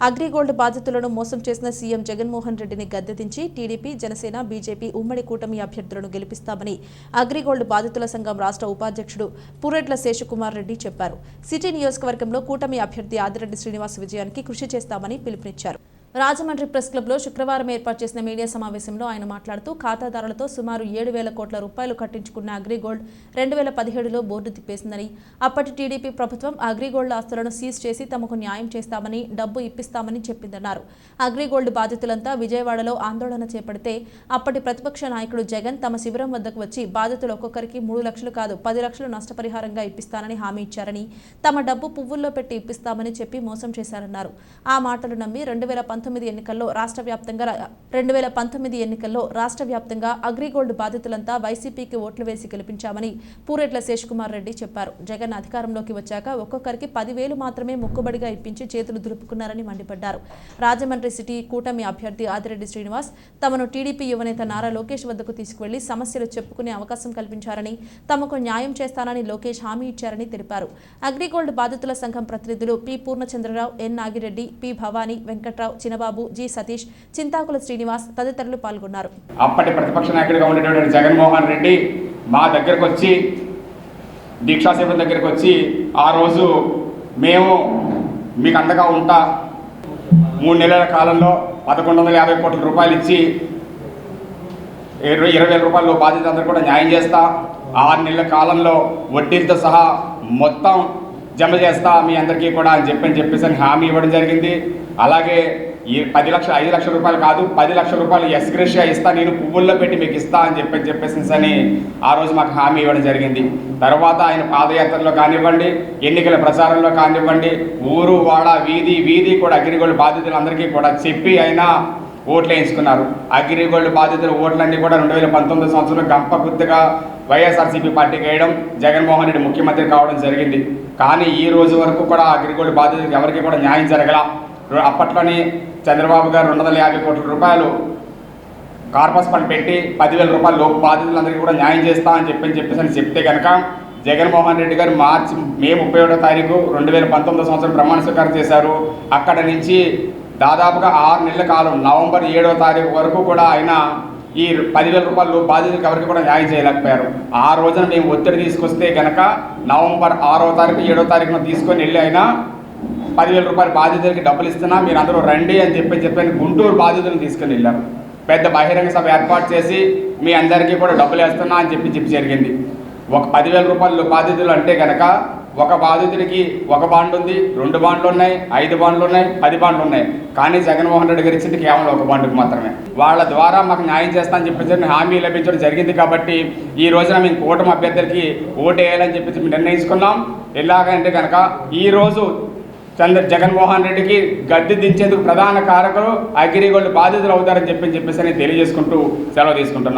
అగ్రిగోల్డ్ బాధితులను మోసం చేసిన సీఎం జగన్మోహన్ రెడ్డిని గద్దెదించి టీడీపీ, జనసేన, బీజేపీ ఉమ్మడి కూటమి అభ్యర్థులను గెలిపిస్తామని అగ్రిగోల్డ్ బాధితుల సంఘం రాష్ట్ర ఉపాధ్యక్షుడు పురెడ్ల శేషకుమార్ రెడ్డి చెప్పారు. సిటీ నియోజకవర్గంలో కూటమి అభ్యర్థి ఆదిరెడ్డి శ్రీనివాస్ విజయానికి కృషి చేస్తామని పిలుపునిచ్చారు. రాజమండ్రి ప్రెస్ క్లబ్లో శుక్రవారం ఏర్పాటు చేసిన మీడియా సమావేశంలో ఆయన మాట్లాడుతూ ఖాతాదారులతో సుమారు 7,000 కోట్ల రూపాయలు కట్టించుకున్న అగ్రిగోల్డ్ 2017లో బోర్డు తిప్పేసిందని, అప్పటి టీడీపీ ప్రభుత్వం అగ్రిగోల్డ్ ఆస్తులను సీజ్ చేసి తమకు న్యాయం చేస్తామని, డబ్బు ఇప్పిస్తామని చెప్పిందన్నారు. అగ్రిగోల్డ్ బాధితులంతా విజయవాడలో ఆందోళన చేపడితే అప్పటి ప్రతిపక్ష నాయకుడు జగన్ తమ శిబిరం వద్దకు వచ్చి బాధితులు ఒక్కొక్కరికి 3 లక్షలు కాదు 10 లక్షలు నష్టపరిహారంగా ఇప్పిస్తానని హామీ ఇచ్చారని, తమ డబ్బు పువ్వుల్లో పెట్టి ఇప్పిస్తామని చెప్పి మోసం చేశారన్నారు. ఆ మాటలు నమ్మి 2019 ఎన్నికల్లో రాష్ట్ర వ్యాప్తంగా అగ్రిగోల్డ్ బాధితులంతా వైసీపీకి ఓట్లు వేసి గెలిపించామని పూరెట్ల శేషకుమార్ రెడ్డి చెప్పారు. జగన్ అధికారంలోకి వచ్చాక ఒక్కొక్కరికి 10,000 మాత్రమే మొక్కుబడిగా ఇప్పించి చేతులు దులుపుకున్నారని మండిపడ్డారు. రాజమండ్రి సిటీ కూటమి అభ్యర్థి ఆదిరెడ్డి శ్రీనివాస్ తమను టీడీపీ యువనేత నారా లోకేష్ వద్దకు తీసుకువెళ్లి సమస్యలు చెప్పుకునే అవకాశం కల్పించారని, తమకు న్యాయం చేస్తానని లోకేష్ హామీ ఇచ్చారని తెలిపారు. అగ్రిగోల్డ్ బాధితుల సంఘం ప్రతినిధులు పి పూర్ణచంద్రరావు, ఎన్ నాగిరెడ్డి, పి భవానీ, వెంకట్రావు, చినబాబు, జి సతీష్, చింతాకుల శ్రీనివాస్ తదితరులు పాల్గొన్నారు. అప్పటి ప్రతిపక్ష నాయకుడిగా ఉండేటువంటి జగన్మోహన్ రెడ్డి మా దగ్గరకు వచ్చి, దీక్షా శిబిరం దగ్గరకు వచ్చి, ఆ రోజు మేము మీకు అండగా ఉంటా 3 నెలల కాలంలో 1,150 కోట్ల రూపాయలు ఇచ్చి 20,000 రూపాయలు బాధితులందరూ కూడా న్యాయం చేస్తా, 6 నెలల కాలంలో వడ్డీలతో సహా మొత్తం జమ చేస్తా మీ అందరికీ కూడా అని చెప్పేసి హామీ ఇవ్వడం జరిగింది. అలాగే ఈ 5 లక్షల రూపాయలు కాదు 10 లక్షల రూపాయలు ఎస్గ్రేషియా ఇస్తా, నేను పువ్వుల్లో పెట్టి మీకు ఇస్తా అని చెప్పేసి అని ఆ రోజు మాకు హామీ ఇవ్వడం జరిగింది. తర్వాత ఆయన పాదయాత్రలో కానివ్వండి, ఎన్నికల ప్రచారంలో కానివ్వండి, ఊరు వాడ వీధి కూడా అగ్రిగోల్డ్ బాధితులందరికీ కూడా చెప్పి అయినా ఓట్లు వేయించుకున్నారు. అగ్రిగోల్డ్ బాధితుల ఓట్లన్నీ కూడా 2019 సంవత్సరంలో గంప గుర్తుగా వైఎస్ఆర్సీపీ పార్టీకి వేయడం, జగన్మోహన్ రెడ్డి ముఖ్యమంత్రి కావడం జరిగింది. కానీ ఈ రోజు వరకు కూడా అగ్రిగోల్డ్ బాధితులకు ఎవరికి కూడా న్యాయం జరగల. అప్పట్లోనే చంద్రబాబు గారు 250 కోట్ల రూపాయలు కార్పస్ ఫండ్ పెట్టి 10,000 రూపాయలు బాధితులందరికీ కూడా న్యాయం చేస్తా అని చెప్పేసి చెప్తే కనుక జగన్మోహన్ రెడ్డి గారు మే 31వ తారీఖు 2019 సంవత్సరం ప్రమాణ స్వీకారం చేశారు. అక్కడ నుంచి దాదాపుగా 6 నెలల కాలం నవంబర్ 7వ తారీఖు వరకు కూడా ఆయన ఈ 10,000 రూపాయలు బాధితులకు ఎవరికి కూడా న్యాయం చేయలేకపోయారు. ఆ రోజున మేము ఒత్తిడి తీసుకొస్తే కనుక నవంబర్ 6వ తారీఖు 7వ తారీఖున తీసుకొని వెళ్ళి ఆయన 10,000 రూపాయలు బాధితులకి డబ్బులు ఇస్తున్నా, మీరు అందరూ రండి అని చెప్పి గుంటూరు బాధితులను తీసుకుని వెళ్ళారు. పెద్ద బహిరంగ సభ ఏర్పాటు చేసి మీ అందరికీ కూడా డబ్బులు వేస్తున్నా అని చెప్పి జరిగింది. ఒక 10,000 రూపాయలు బాధితులు అంటే కనుక ఒక బాధితుడికి 1 బాండ్ ఉంది, 2 బాండ్లు ఉన్నాయి, 5 బాండ్లు ఉన్నాయి, 10 బాండ్లు ఉన్నాయి. కానీ జగన్మోహన్ రెడ్డి గారు ఇచ్చింది కేవలం 1 బాండ్కి మాత్రమే. వాళ్ళ ద్వారా మాకు న్యాయం చేస్తా అని చెప్పేసి హామీ లభించడం జరిగింది. కాబట్టి ఈ రోజున మేము కూటమి అభ్యర్థులకి ఓటు వేయాలని చెప్పేసి నిర్ణయించుకున్నాం. ఎలాగంటే కనుక ఈరోజు జగన్మోహన్ రెడ్డికి గద్దె దించేందుకు ప్రధాన కారకులు అగ్రిగోల్డ్ బాధితులు అవుతారని చెప్పేసి తెలియజేసుకుంటూ సెలవు తీసుకుంటున్నాం.